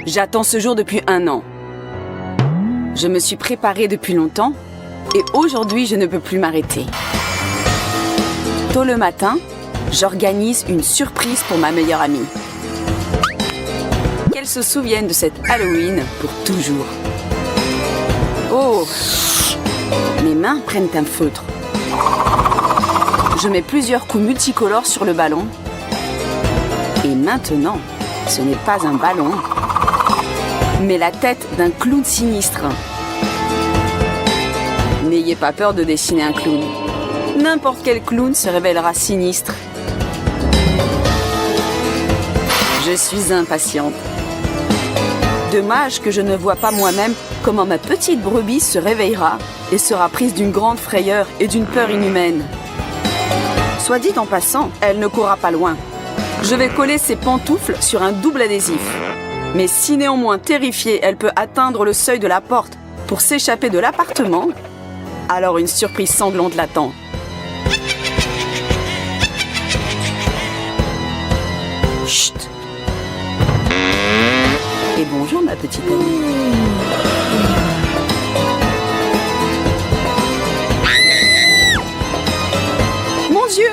J'attends ce jour depuis 1 an. Je me suis préparée depuis longtemps et aujourd'hui, je ne peux plus m'arrêter. Tôt le matin, j'organise une surprise pour ma meilleure amie. Qu'elle se souvienne de cette Halloween pour toujours. Oh! Mes mains prennent un feutre. Je mets plusieurs coups multicolores sur le ballon. Et maintenant, ce n'est pas un ballon, mais la tête d'un clown sinistre. N'ayez pas peur de dessiner un clown. N'importe quel clown se révélera sinistre. Je suis impatiente. Dommage que je ne vois pas moi-même comment ma petite brebis se réveillera et sera prise d'une grande frayeur et d'une peur inhumaine. Soit dit en passant, elle ne courra pas loin. Je vais coller ses pantoufles sur un double adhésif. Mais si néanmoins terrifiée, elle peut atteindre le seuil de la porte pour s'échapper de l'appartement, alors une surprise sanglante l'attend. Chut! Et bonjour ma petite amie. Mon Dieu!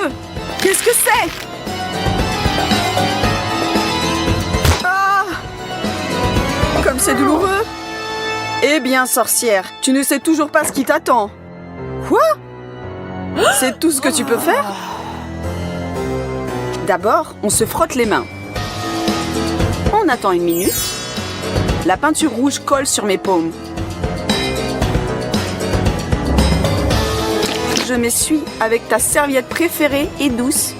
Qu'est-ce que c'est? Ah! Comme c'est douloureux! Eh bien, sorcière, tu ne sais toujours pas ce qui t'attend. Quoi? C'est tout ce que tu peux faire? D'abord, on se frotte les mains. On attend 1 minute. La peinture rouge colle sur mes paumes. Je m'essuie avec ta serviette préférée et douce.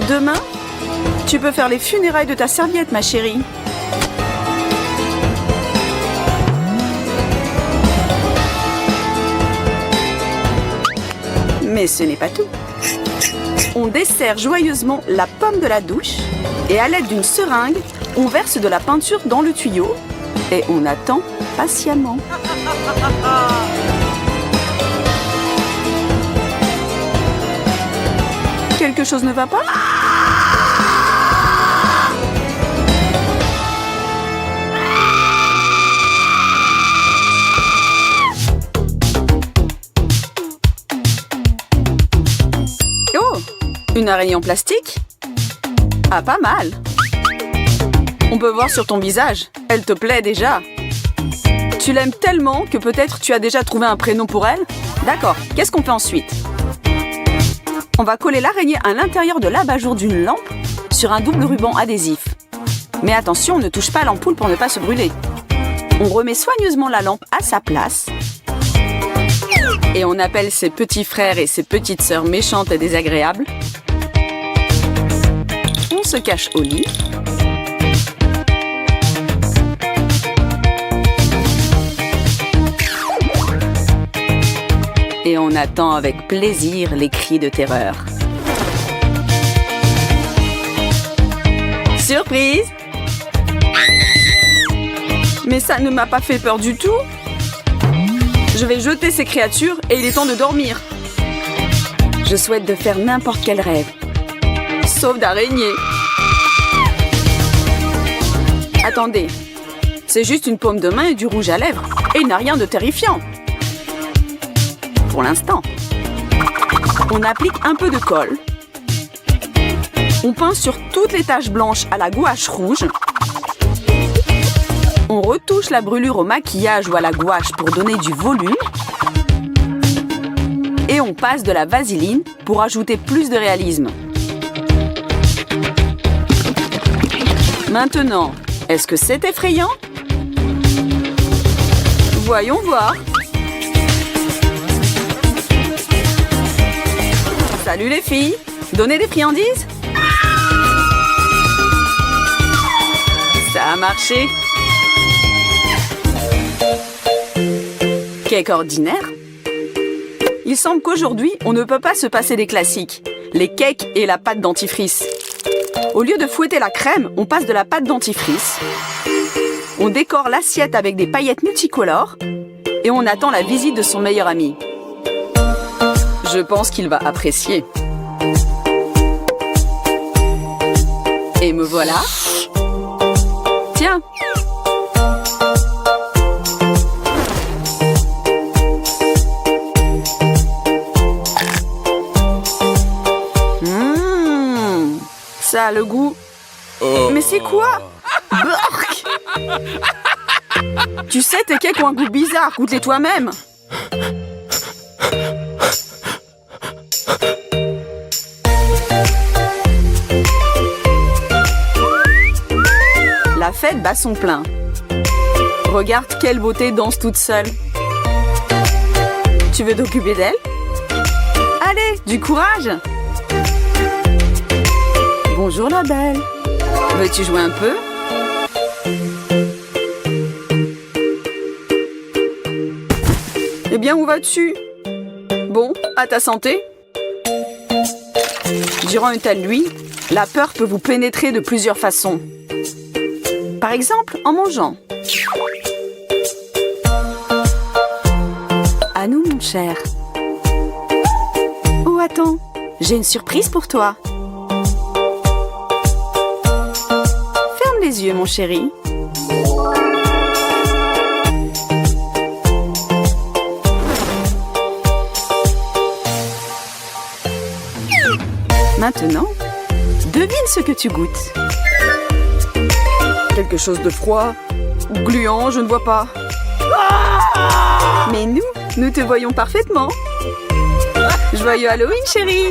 Demain, tu peux faire les funérailles de ta serviette, ma chérie. Mais ce n'est pas tout. On dessert joyeusement la pomme de la douche et à l'aide d'une seringue, on verse de la peinture dans le tuyau et on attend patiemment. Quelque chose ne va pas? Oh! Une araignée en plastique? Ah, pas mal! On peut voir sur ton visage, elle te plaît déjà. Tu l'aimes tellement que peut-être tu as déjà trouvé un prénom pour elle? D'accord, qu'est-ce qu'on fait ensuite? On va coller l'araignée à l'intérieur de l'abat-jour d'une lampe sur un double ruban adhésif. Mais attention, ne touche pas à l'ampoule pour ne pas se brûler. On remet soigneusement la lampe à sa place. Et on appelle ses petits frères et ses petites sœurs méchantes et désagréables. On se cache au lit. Et on attend avec plaisir les cris de terreur. Surprise! Mais ça ne m'a pas fait peur du tout. Je vais jeter ces créatures et il est temps de dormir. Je souhaite de faire n'importe quel rêve. Sauf d'araignée. Attendez. C'est juste une paume de main et du rouge à lèvres. Et il n'a rien de terrifiant. Pour l'instant. On applique un peu de colle. On peint sur toutes les taches blanches à la gouache rouge. On retouche la brûlure au maquillage ou à la gouache pour donner du volume. Et on passe de la vaseline pour ajouter plus de réalisme. Maintenant, est-ce que c'est effrayant? Voyons voir. Salut les filles, donnez des friandises? Ça a marché. Cake ordinaire? Il semble qu'aujourd'hui, on ne peut pas se passer des classiques. Les cakes et la pâte dentifrice. Au lieu de fouetter la crème, on passe de la pâte dentifrice. On décore l'assiette avec des paillettes multicolores. Et on attend la visite de son meilleur ami. Je pense qu'il va apprécier. Et me voilà. Tiens. Ça a le goût. Mais c'est quoi? Burk! Tu sais, tes cakes ont un goût bizarre. Goûte-les toi-même. La fête bat son plein. Regarde quelle beauté danse toute seule. Tu veux t'occuper d'elle? Allez, du courage! Bonjour la belle. Veux-tu jouer un peu? Eh bien, où vas-tu? Bon, à ta santé. Durant une telle nuit, la peur peut vous pénétrer de plusieurs façons. Par exemple, en mangeant. À nous, mon cher. Oh, attends, j'ai une surprise pour toi. Ferme les yeux, mon chéri. Maintenant, devine ce que tu goûtes. Quelque chose de froid, gluant, je ne vois pas. Mais nous te voyons parfaitement. Joyeux Halloween, chérie.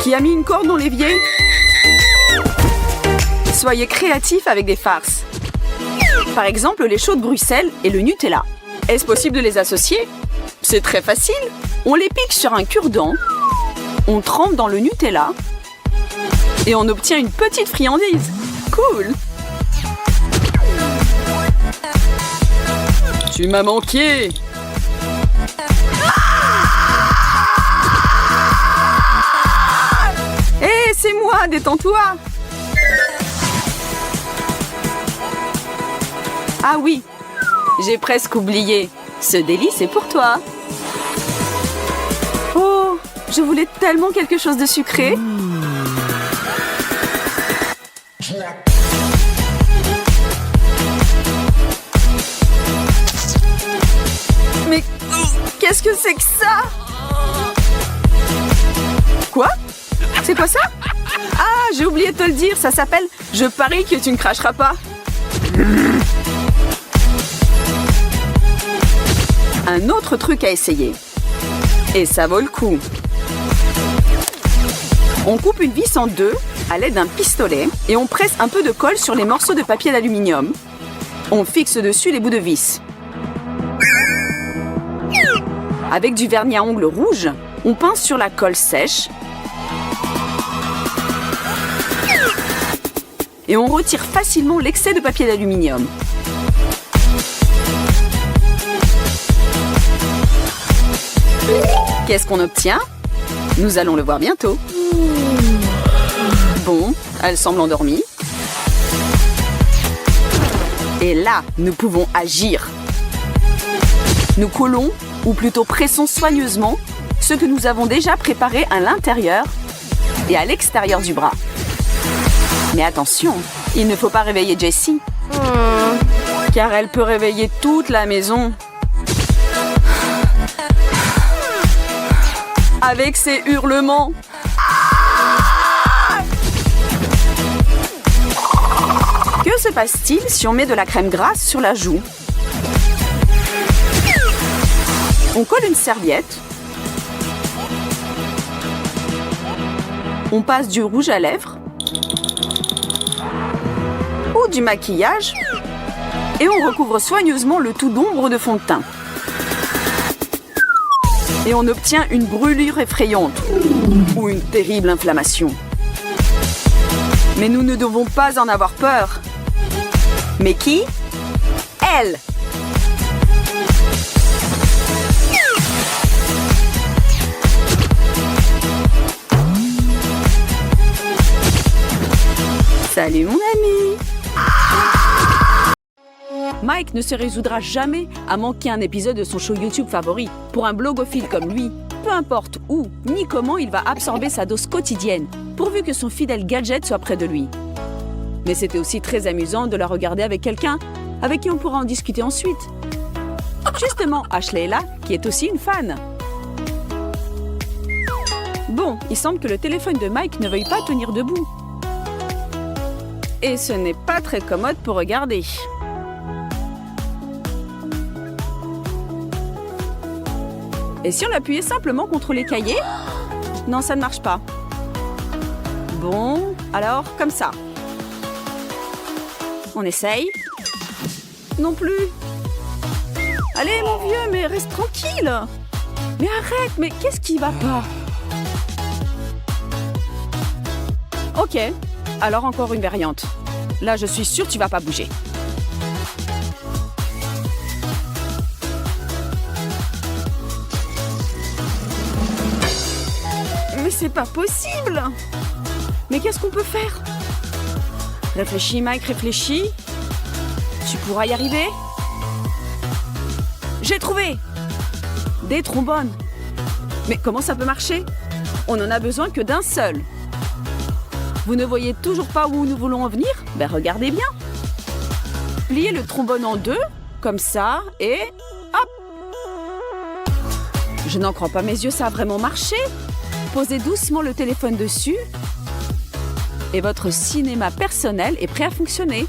Qui a mis une corde dans l'évier? Soyez créatifs avec des farces. Par exemple, les choux de Bruxelles et le Nutella. Est-ce possible de les associer? C'est très facile. On les pique sur un cure-dent, on trempe dans le Nutella et on obtient une petite friandise. Cool! Tu m'as manqué! Hé, c'est moi, détends-toi! Ah oui, j'ai presque oublié. Ce délice est pour toi. Oh, je voulais tellement quelque chose de sucré. Mais qu'est-ce que c'est que ça? Quoi? C'est quoi ça? Ah, j'ai oublié de te le dire, ça s'appelle « Je parie que tu ne cracheras pas ». Un autre truc à essayer. Et ça vaut le coup. On coupe une vis en deux à l'aide d'un pistolet et on presse un peu de colle sur les morceaux de papier d'aluminium. On fixe dessus les bouts de vis. Avec du vernis à ongles rouge, on pince sur la colle sèche et on retire facilement l'excès de papier d'aluminium. Qu'est-ce qu'on obtient? Nous allons le voir bientôt. Bon, elle semble endormie. Et là, nous pouvons agir. Nous collons, ou plutôt pressons soigneusement, ce que nous avons déjà préparé à l'intérieur et à l'extérieur du bras. Mais attention, il ne faut pas réveiller Jessie, car elle peut réveiller toute la maison. Avec ses hurlements. Que se passe-t-il si on met de la crème grasse sur la joue? On colle une serviette. On passe du rouge à lèvres. Ou du maquillage. Et on recouvre soigneusement le tout d'ombre de fond de teint. Et on obtient une brûlure effrayante ou une terrible inflammation. Mais nous ne devons pas en avoir peur. Mais qui? Elle! Salut mon ami! Mike ne se résoudra jamais à manquer un épisode de son show YouTube favori. Pour un blogophile comme lui, peu importe où ni comment il va absorber sa dose quotidienne, pourvu que son fidèle gadget soit près de lui. Mais c'était aussi très amusant de la regarder avec quelqu'un avec qui on pourra en discuter ensuite. Justement, Ashley est là, qui est aussi une fan. Bon, il semble que le téléphone de Mike ne veuille pas tenir debout. Et ce n'est pas très commode pour regarder. Et si on l'appuyait simplement contre les cahiers? Non, ça ne marche pas. Bon, alors, comme ça. On essaye. Non plus. Allez, mon vieux, mais reste tranquille. Mais arrête, mais qu'est-ce qui va pas? Ok, alors encore une variante. Là, je suis sûre que tu vas pas bouger. Mais c'est pas possible! Mais qu'est-ce qu'on peut faire? Réfléchis, Mike, réfléchis. Tu pourras y arriver? J'ai trouvé! Des trombones. Mais comment ça peut marcher? On n'en a besoin que d'un seul. Vous ne voyez toujours pas où nous voulons en venir? Ben regardez bien. Pliez le trombone en deux, comme ça, et hop! Je n'en crois pas mes yeux, ça a vraiment marché. Posez doucement le téléphone dessus et votre cinéma personnel est prêt à fonctionner.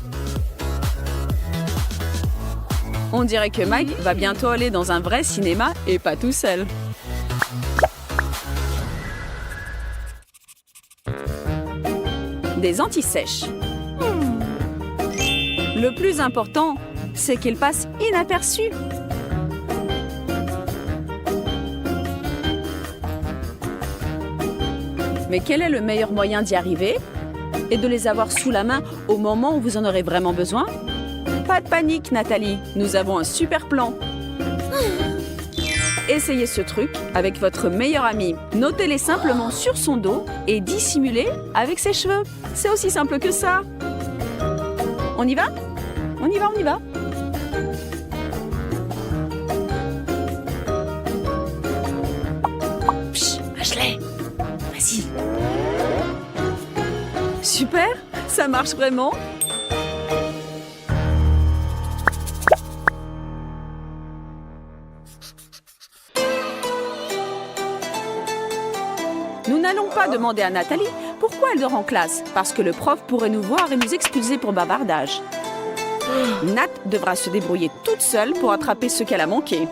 On dirait que Mike va bientôt aller dans un vrai cinéma et pas tout seul. Des anti-sèches. Le plus important, c'est qu'ils passent inaperçus. Mais quel est le meilleur moyen d'y arriver? Et de les avoir sous la main au moment où vous en aurez vraiment besoin? Pas de panique, Nathalie, nous avons un super plan. Essayez ce truc avec votre meilleur ami. Notez-les simplement sur son dos et dissimulez avec ses cheveux. C'est aussi simple que ça. On y va? On y va, on y va. Psst, Ashley, vas-y. Super, ça marche vraiment. Nous n'allons pas demander à Nathalie pourquoi elle dort en classe, parce que le prof pourrait nous voir et nous expulser pour bavardage. Nat devra se débrouiller toute seule pour attraper ce qu'elle a manqué.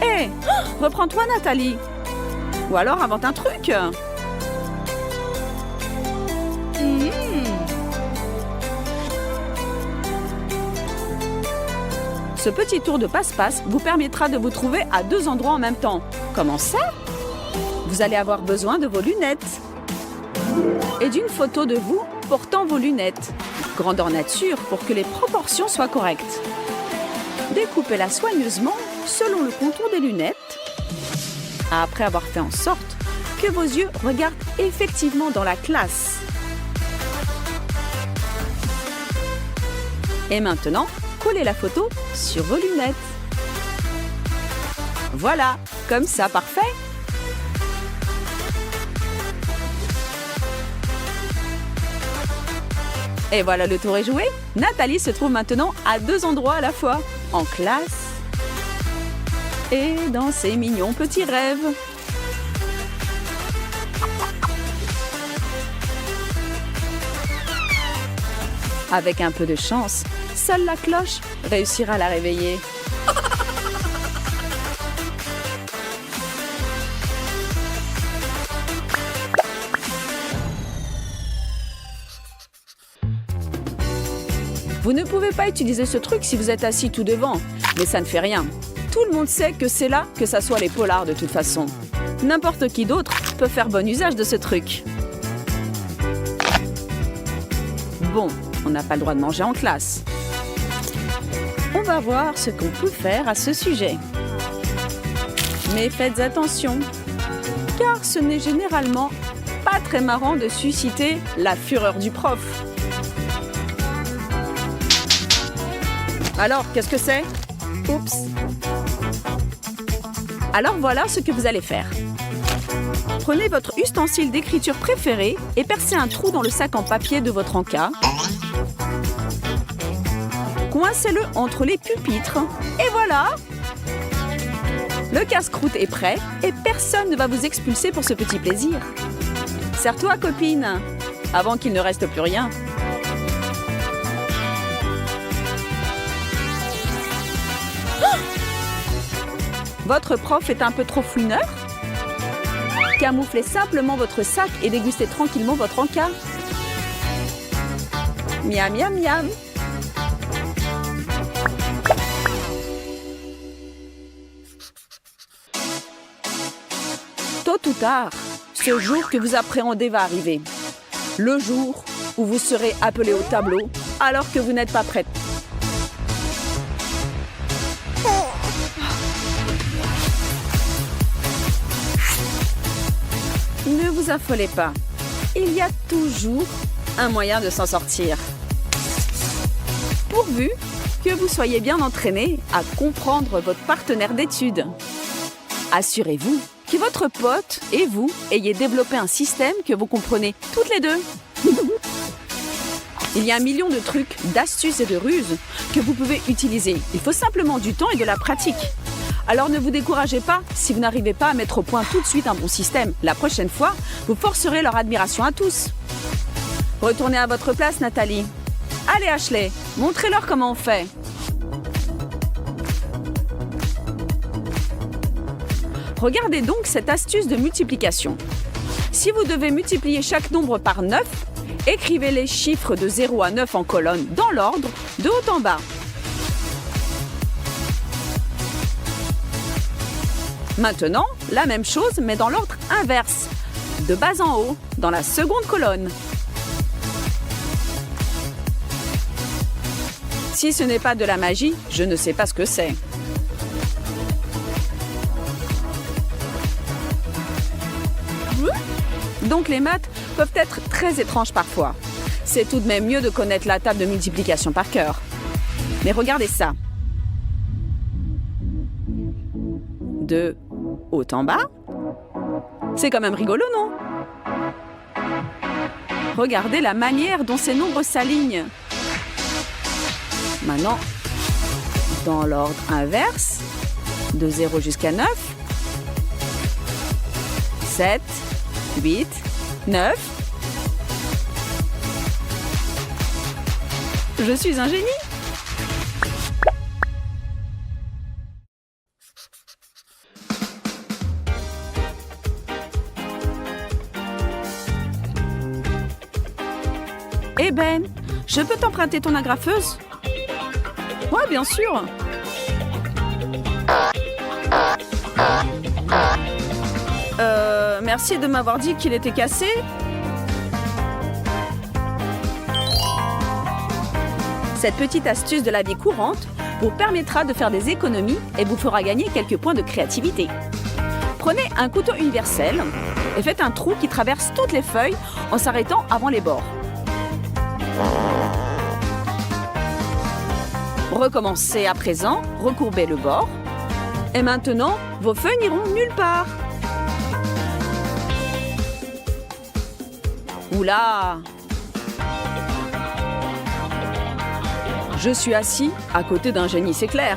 Hé, reprends-toi, Nathalie. Ou alors invente un truc. Ce petit tour de passe-passe vous permettra de vous trouver à deux endroits en même temps. Comment ça? Vous allez avoir besoin de vos lunettes. Et d'une photo de vous portant vos lunettes. Grandeur nature pour que les proportions soient correctes. Découpez-la soigneusement selon le contour des lunettes. Après avoir fait en sorte que vos yeux regardent effectivement dans la classe. Et maintenant, collez la photo sur vos lunettes. Voilà, comme ça, parfait. Et voilà, le tour est joué. Nathalie se trouve maintenant à deux endroits à la fois, en classe et dans ses mignons petits rêves. Avec un peu de chance, seule la cloche réussira à la réveiller. Vous ne pouvez pas utiliser ce truc si vous êtes assis tout devant, mais ça ne fait rien. Tout le monde sait que c'est là que s'assoient les polars de toute façon. N'importe qui d'autre peut faire bon usage de ce truc. Bon, on n'a pas le droit de manger en classe. On va voir ce qu'on peut faire à ce sujet. Mais faites attention, car ce n'est généralement pas très marrant de susciter la fureur du prof. Alors, qu'est-ce que c'est? Oups. Alors voilà ce que vous allez faire. Prenez votre ustensile d'écriture préféré et percez un trou dans le sac en papier de votre encas. Coincez-le entre les pupitres. Et voilà! Le casse-croûte est prêt et personne ne va vous expulser pour ce petit plaisir. Serre-toi, copine, avant qu'il ne reste plus rien. Votre prof est un peu trop fouineur? Camouflez simplement votre sac et dégustez tranquillement votre encas. Miam, miam, miam. Tôt ou tard, ce jour que vous appréhendez va arriver. Le jour où vous serez appelé au tableau alors que vous n'êtes pas prête. Ne vous affolez pas. Il y a toujours un moyen de s'en sortir. Pourvu que vous soyez bien entraîné à comprendre votre partenaire d'études. Assurez-vous que votre pote et vous ayez développé un système que vous comprenez toutes les deux. Il y a un million de trucs, d'astuces et de ruses que vous pouvez utiliser. Il faut simplement du temps et de la pratique. Alors ne vous découragez pas si vous n'arrivez pas à mettre au point tout de suite un bon système. La prochaine fois, vous forcerez leur admiration à tous. Retournez à votre place, Nathalie. Allez, Ashley, montrez-leur comment on fait. Regardez donc cette astuce de multiplication. Si vous devez multiplier chaque nombre par 9, écrivez les chiffres de 0 à 9 en colonne, dans l'ordre, de haut en bas. Maintenant, la même chose, mais dans l'ordre inverse, de bas en haut, dans la seconde colonne. Si ce n'est pas de la magie, je ne sais pas ce que c'est. Donc les maths peuvent être très étranges parfois. C'est tout de même mieux de connaître la table de multiplication par cœur. Mais regardez ça. De haut en bas. C'est quand même rigolo, non? Regardez la manière dont ces nombres s'alignent. Maintenant, dans l'ordre inverse, de 0 jusqu'à 9, 7, 8, 9. Je suis un génie. Eh Ben, je peux t'emprunter ton agrafeuse? Ouais, bien sûr. Merci de m'avoir dit qu'il était cassé. Cette petite astuce de la vie courante vous permettra de faire des économies et vous fera gagner quelques points de créativité. Prenez un couteau universel et faites un trou qui traverse toutes les feuilles en s'arrêtant avant les bords. Recommencez à présent, recourbez le bord. Et maintenant, vos feuilles n'iront nulle part. Oula! Je suis assis à côté d'un génie, c'est clair.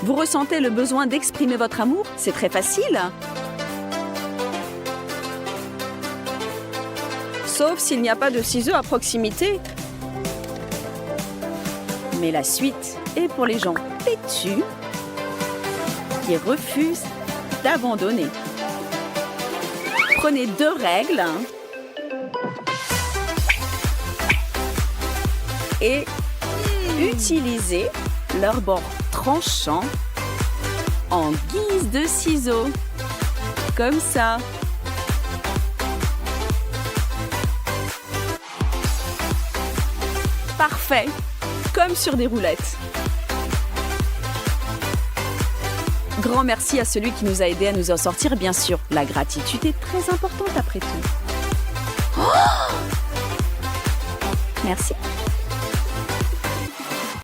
Vous ressentez le besoin d'exprimer votre amour? C'est très facile. Sauf s'il n'y a pas de ciseaux à proximité. Mais la suite est pour les gens têtus qui refusent d'abandonner. Prenez 2 règles et utilisez leur bord tranchant en guise de ciseaux. Comme ça. Parfait. comme sur des roulettes. Grand merci à celui qui nous a aidés à nous en sortir, bien sûr. La gratitude est très importante après tout. Oh! Merci.